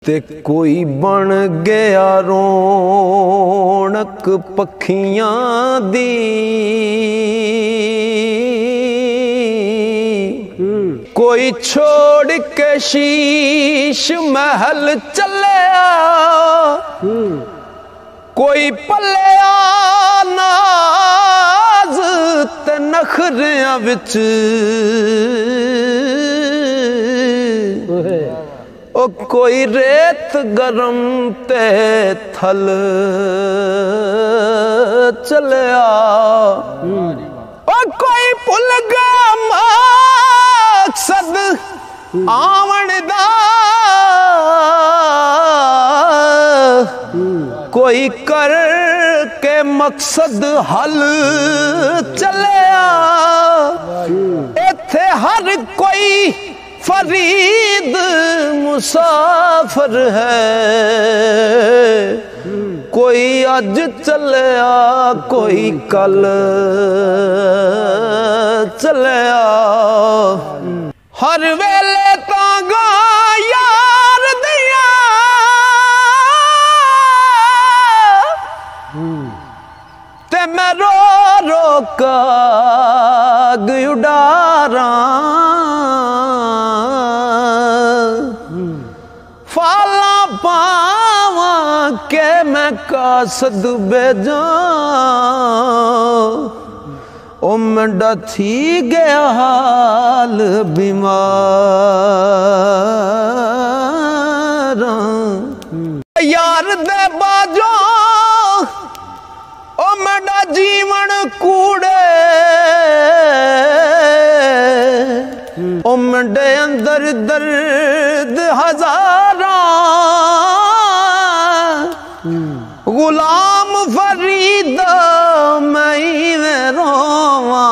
ते कोई बन गया रौनक पखियां दी, कोई छोड़ के शीश महल चलिया, कोई पलिया नाज ते नखरियां विच, ओ कोई रेत गरम ते थल चलिया, ओ कोई भुल गया मकसद आवन दा, कोई कर के मकसद हल चलिया। इत्थे हर कोई फरीद मुसाफिर है, कोई अज चलिया कोई कल चलिया। हर वेले तांगा यार दिया, ते मैं रो रो काग उडारा, फाला पावा के मैं कासद बेजा, ओ मंडा थी गया हाल बीमार। यार दे बाजो ओ मंडा जीवन कूड़े, ओ मंडे अंदर दर्द हजारा, गुलाम फरीदा मैं रोवा,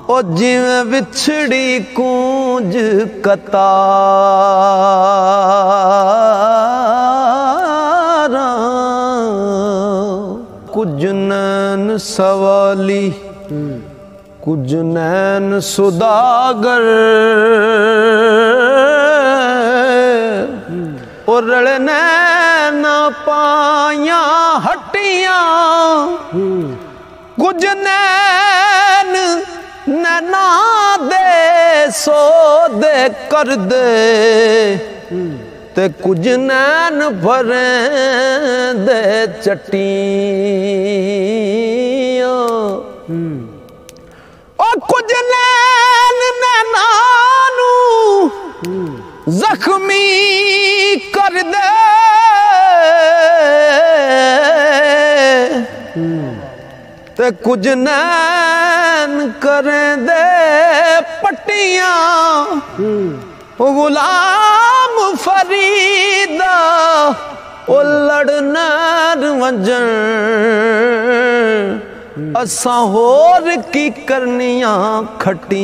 ओ जिवें बिछड़ी कूंज कतारा। कुछ नैन सवाली कुछ नैन सुदागर, और रले नैना पाया हटियां, कुछ नैन नैना दे सो दे कर दे, ते कुछ नैन भरे दे चट्टियां, और कुछ नैन नैना नू जख्मी कर दे, ते कुछ नैन करें दे पट्टियां। गुलाम फरीदा ओ लड़ना वजन, असां होर की करनियां खटियां।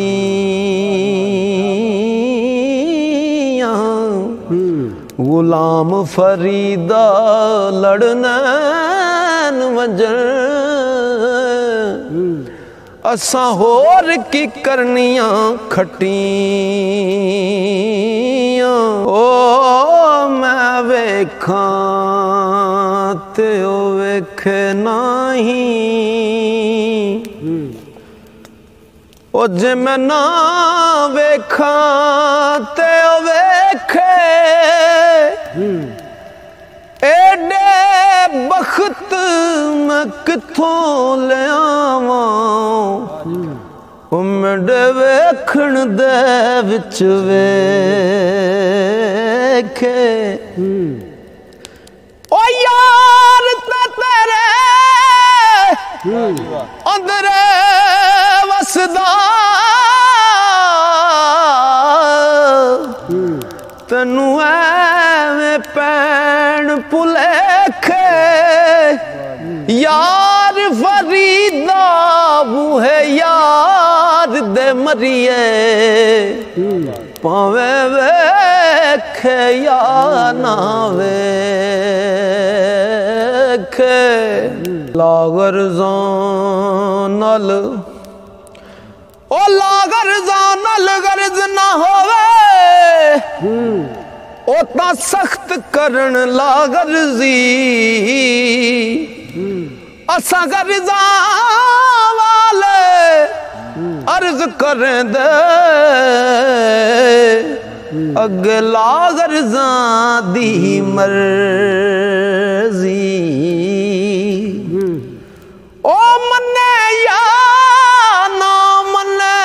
गुलाम फरीदा लड़ना वजन, असां होर की करनियां खटियां। ओ मैं वेखां ते ओ वेखे नहीं, ओ जे मैं ना वेखां ते ओ वेखे, एडे बख्त मैं किथों ले आवां, ओ मेरे वेखण दे विच वेखे। ओ यार ते तेरे अंदर वसदा, तैनू ऐवें पैण भुलेखे, यार फरीदा बूहे यार दे मरिए, पावे वेखे या ना वेखे। लागर जानल ओ लागर जानल गर्ज ना होवे, ओ ता सख्त करन ला गर्जी असा गर्जा वाले अर्ज करें दे अगला गर्जा दी मर्जी ओ मन्ने या ना मन्ने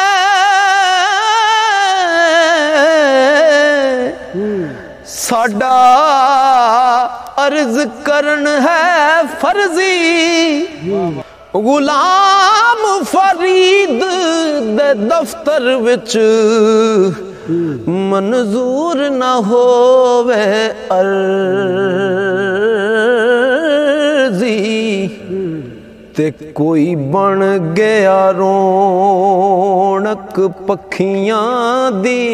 साडा अर्ज करन है फर्जी गुलाम फरीद दे दफ्तर विच मंजूर ना होवे अर्जी ते कोई बन गया रौनक पखियां दी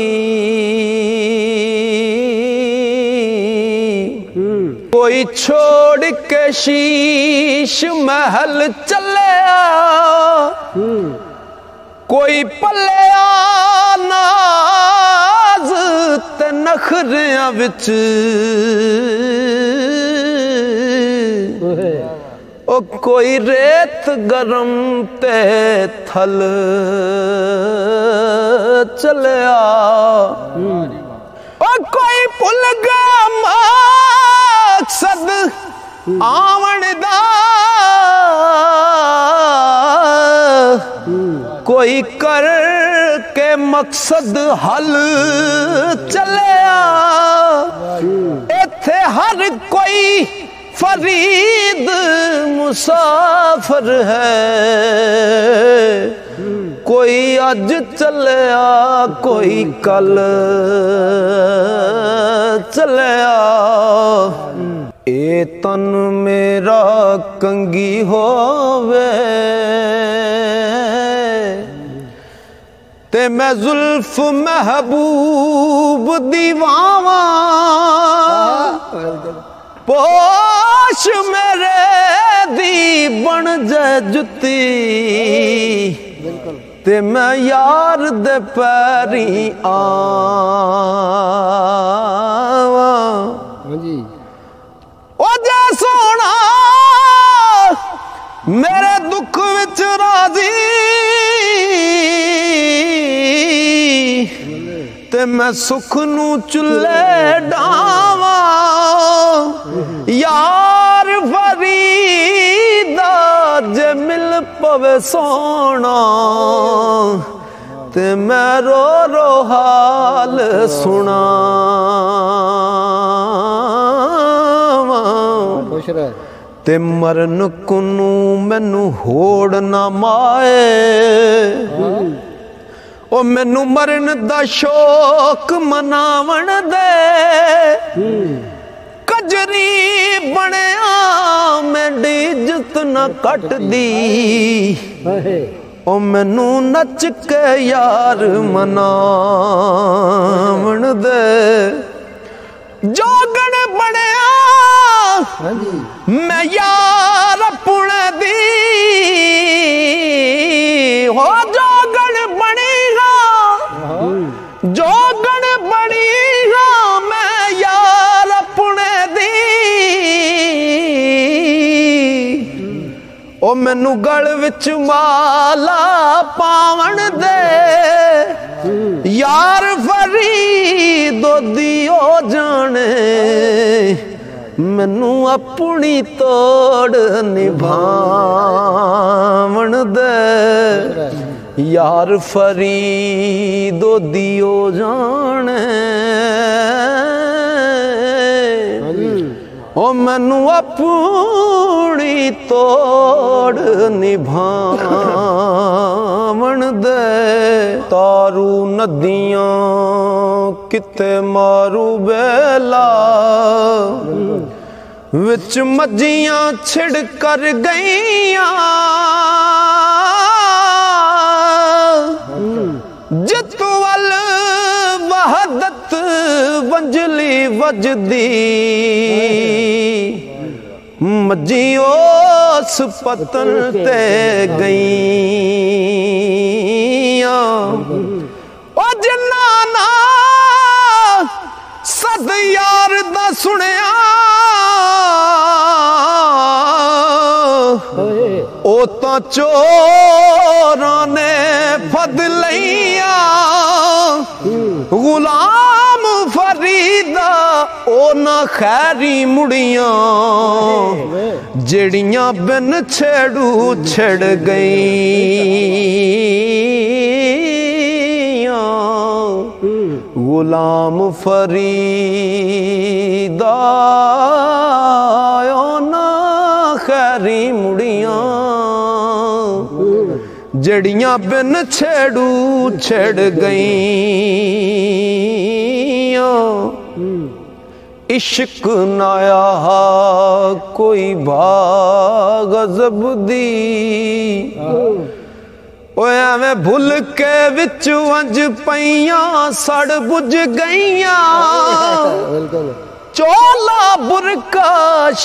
कोई छोड़ के शीश महल चलिया कोई पलिया नाज ते नखरियां विच ओ कोई रेत गरम ते थल चलिया ओ कोई भुल गया मकसद आवन दा कोई कर के मकसद हल चलिया इत्थे हर कोई फरीद मुसाफिर है कोई अज चलिया कोई कल चलिया ए तन मेरा कंगी होवे ते मैं जुल्फ महबूब दीवावा पोश मेरे दी बन जाए जुती ते मैं यार दे पैरी आवा ओ जे सोना मेरे दुख विच राजी ते मैं सुख नू चुल्ले डावा यार फरीदा जे मिल पवे सोना ते मैं रो रो हाल सुना ते मरन कुनू मैनू होड़ ना माए ओ मैनू मरन दा शौक मनावण दे कजरी बनया मेरी इज्जत न कट दी ओ मैनू नच के यार मनावण दे जोगण बनया मैं यार अपने दी हो जोगण बनी जोगण बनी मैं यार अपने दी ओ मैनू गल विच माला पावण दे यार फरीदो दियो जाने मैनू अपनी तोड़ निभावण दे यार फरीदो दियो जाने ओ मैनू अपनी तोड़ निभावण दे तारू नदियां किते मारू बेला विच मज्जियां छिड़ कर गईयां जितवल वहदत वंजली वजदी मज्जी उस पतन ते गईयां ओ जिन्ना ना दस यार दा सुनिया ओ तो चोरां ने फद लईया गुलाम फरीदा ओ ना खैरी मुड़ियां जेड़ियां बिन छेड़ू छड़ गईयां गुलाम फरीदा ओ ना खैरी मुड़ियां जड़ियां बिन छेड़ू छड़ गईयां इश्क नाया कोई गज़ब दी एवें भुल के विच वंज पईयां सड़ बुझ गईयां चोला बुरका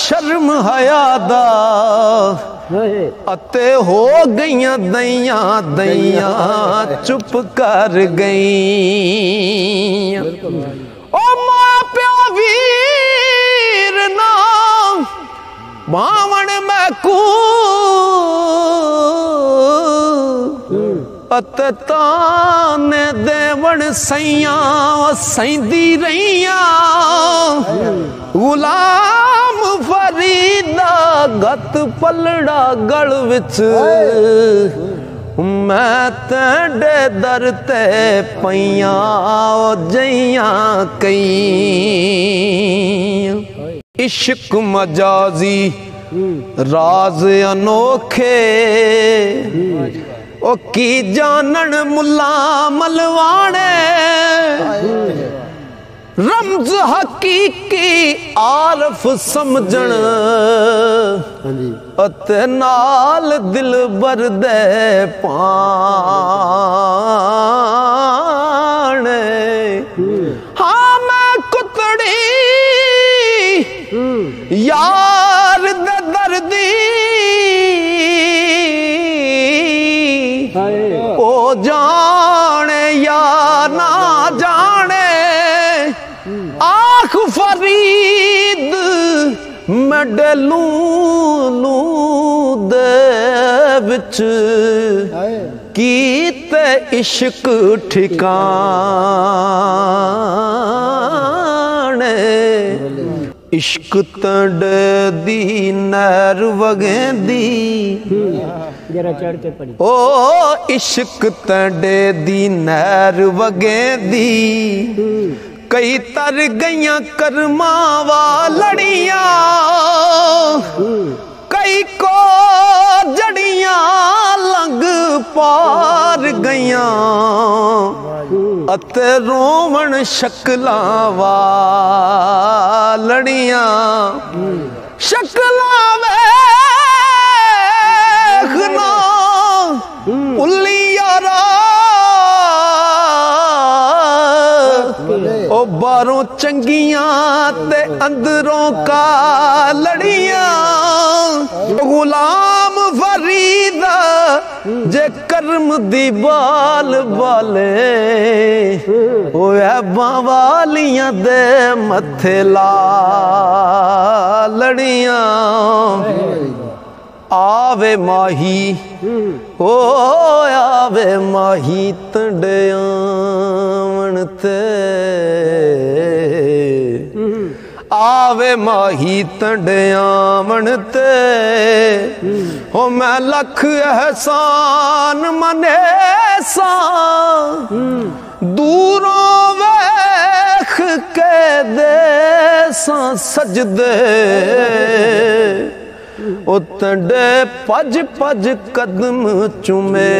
शर्म हया दा अते हो गईयां दईयां दईयां चुप कर गईयां ओ मां प्यो वीर ना बावण मैकू अते ताने देवण सैयां सैंदी रहियां गुलाम फरीदा गत पलड़ा गल विच मैं तेरे दर ते पईयां जइयां कई इश्क मजाजी राज अनोखे ओ की जानन मुल्ला मलवाने रमज हकीकी आरफ समझण अते नाल दिल बर दे पाने हाँ मैं कुतड़ी यार दे दर्दी ओ जाने या ना जाने आख फरीद मेडलू दे विच कीते इश्क ठिकाने इश्क तंड दी नैर वगेंदी जरा चढ़ के पड़ी ओ इश्क तंडे दी नैर वगेंदी कई तर गईयां कर्मा वालड़ियां कई को जड़ियां लंग पार गईयां अते रोवण शक्लां वालड़ियां शक्लां वेखना उल्ली यारा ओ बारों चंगियां ते अंदरों का लड़ियां गुलाम फरीदा जे कर्म दी बाल बाले ओ बावालियां दे मथे ला लड़ियां आवे माही ओ आवे माही तंडियावन ते आवे माही तंडियावन ते हो मैं लख एहसान मने सा दूरों वेख के दे सा सजदे ओ तंडे पज पज कदम चुमे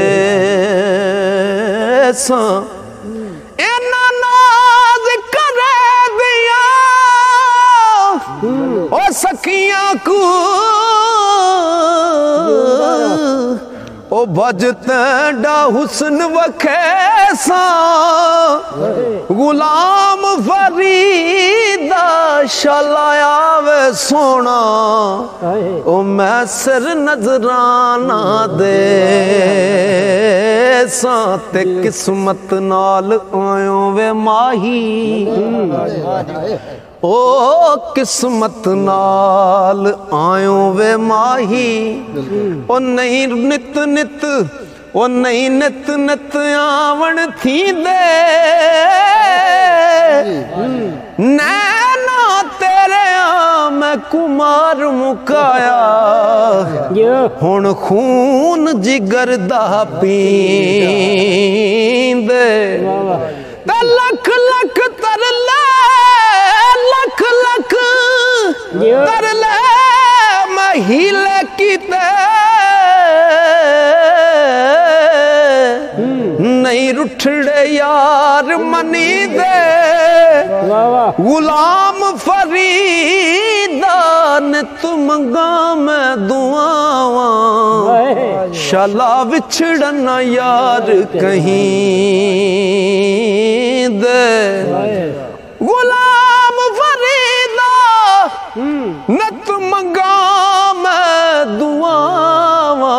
सा इना नाज करे दिया ओ सखियां को ओ भज तंडा हुस्न वखेसा गुलाम फरीदा शलाया वे सोना ओ मैं सिर नजराना दे साते किस्मत नाल आयो वे माही ओ किस्मत नाल आयो वे माही ओ नहीं नित नित ओ नहीं नित नित आवण थी दे नैना तेरे मैं कुमार मुकाया हुण खून जिगर दा पींदे ते लख लख तरले लख लख तरले मैं हीले कीते नहीं रुठड़े यार मनी दे गुलाम फरीदा ने तुम मंगा मैं दुआवा शाला विछड़न यार कहीं दे गुलाम फरीदा ने तुम मंगा मैं दुआवा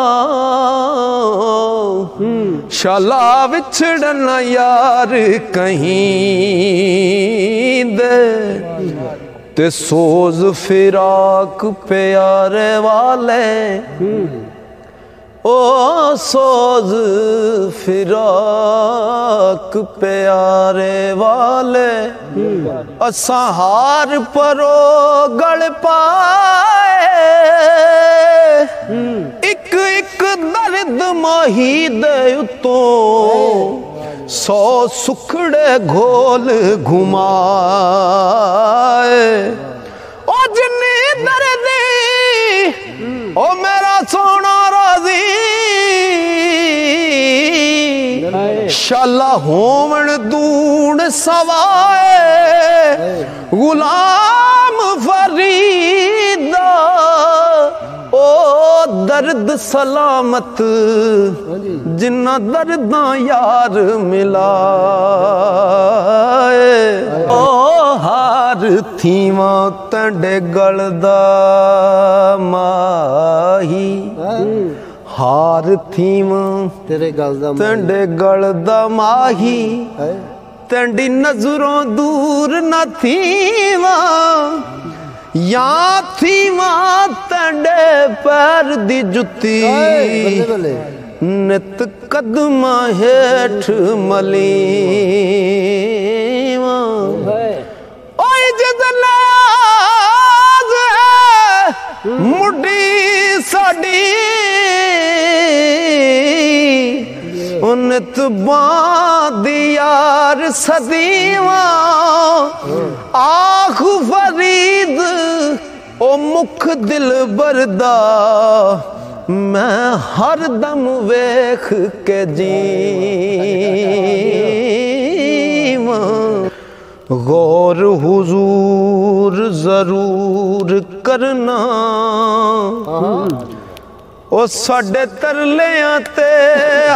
शाला विछड़न यार कहीं दे ते सोज फिराक प्यारे वाले ओ सोज फिराक प्यारे वाले असा हार परो गल पाए एक एक दर्द माही दे उतो सौ सुखड़े घोल घुमाए ओ जिन्नी दर्दी ओ मेरा सोना राजी शाला होवण दूण सवाए गुलाम फरीदा ओ दर्द सलामत जिन्ना दर्दा यार मिलाए ओ हार थीवा तंडे गलदा माही हार थीवा तेरे गलदा तंडे गलदा माही तंडी नजरों दूर न थीवा या थीवा तंडे पैर दी जुती नित कदमा हेठ मलीवा ओए जिदना मुड्डी साडी उन्नत बादी यार सदीवा आख फरीद ओ मुख दिल बरदा मैं हर दम वेख के जीवा गौर हुजूर जरूर करना ओ साडे तरलियां ते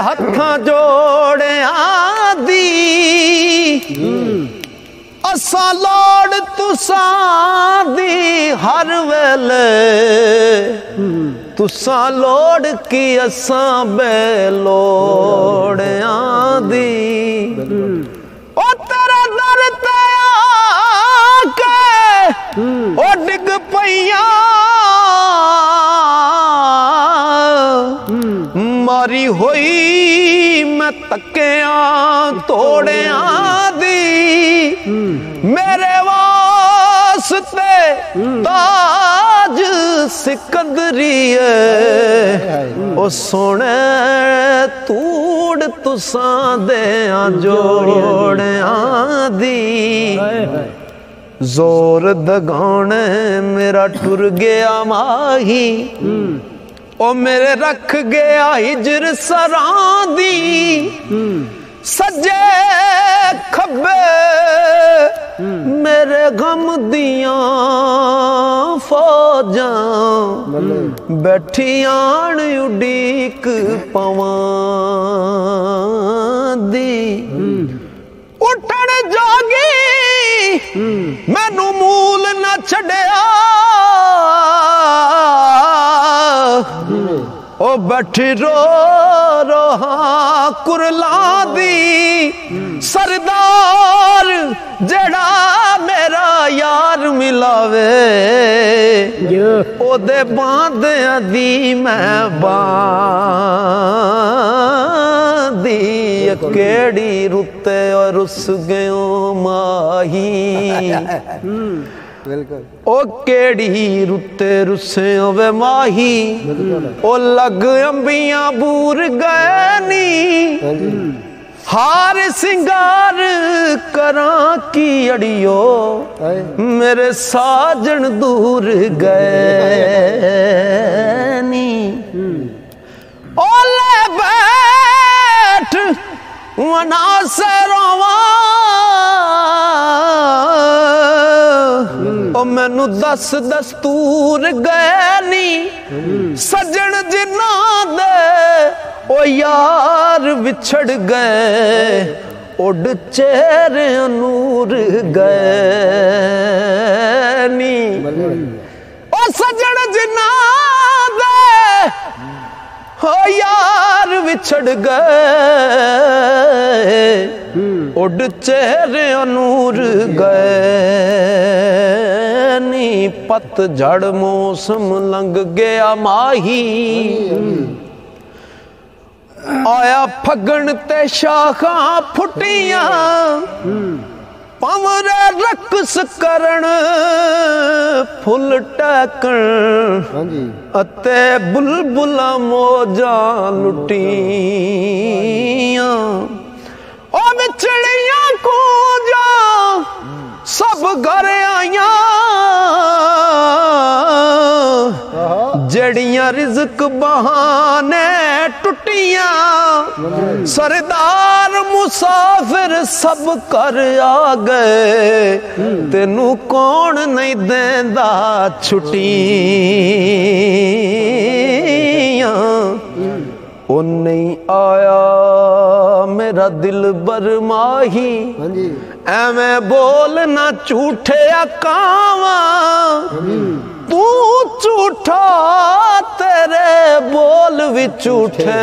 हत्थां जोड़ियां दी असां लोड़ तुसां दी हर वेले तुसां लोड़ की असां बेलोड़ियां दी ओ तेरे दर ते आके ओ डिग पईयां मारी होई मैं तकिया तोड़िया दी मेरे वास्ते ताज सिकंदरी ओ सोने तूड़ तुसां देआं जोड़िया दी जोर दगाने मेरा टुर गया माही ओ मेरे रख गया हिजर सरां दी सज्जे खब्बे मेरे गम दियां फौजां बैठियां उड़ीक पवां दी उठण जोगी मैनू मूल न छड़िया बैठी रो रो हाँ कुरला दी सरदार जेड़ा मेरा यार मिलावे ओदे बांधिया दी मैं बांधी केड़ी रुते और उस गयो माही ओ केड़ी रुते रुसे वे माही ओ लग अंबियां बूर गए नी हार सिंगार करा की अड़ियो मेरे साजन दूर गए नी ओले बैठ वना से रोवा ओ मैनू दस दस्तूर गए नी सजन जिन्ना दे ओ यार विछड़ गए उड़ चेहरे नूर गए नी ओ सजन जिन्ना दे ओ यार विछड़ गए उड़ चेहरे नूर गए नी पतझड़ मौसम लंघ गया माही आया फगन ते शाखा फुटियां पवरे रक्स करन फुल टैकन अते बुलबुला मौजा लुटियां ओ विछड़ियां को जा सब घर आइया जड़ियां रिज़्क बहाने टुटियां सरदार मुसाफिर सब कर आ गए तेनू कौन नहीं देंदा छुट्टियां ओ नहीं आया मेरा दिल बरमाही एवें बोल ना झूठे कावा तू झूठा तेरे बोल भी झूठे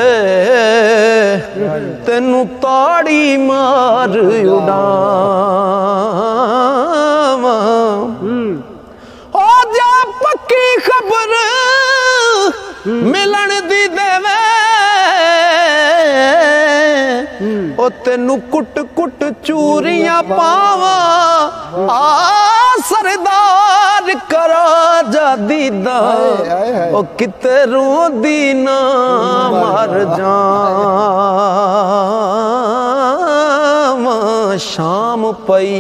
तेनू ताड़ी मार उड़ावा ओ जा पक्की खबर मिलन दी देवे ओ तेनू कुट कुट चूरियां पावा आ सरदार करा जा दीदा ओ किते रोंदी ना मर जावा शाम पई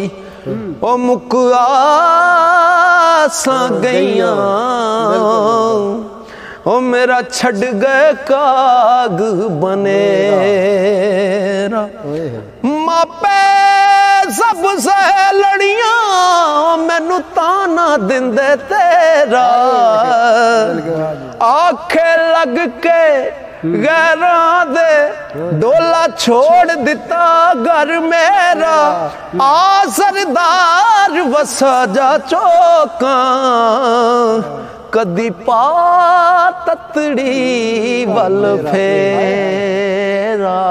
ओ मुक आसां गईयां ओ मेरा छड़ गए काग बनेरा मापे सब सहेलड़ियां मैनू ताना दिंदे तेरा आखे लग के गैरां दे डोला छोड़ दिता घर मेरा आ सरदार वसा जा चौका कदी पा ततड़ी वल फेरा।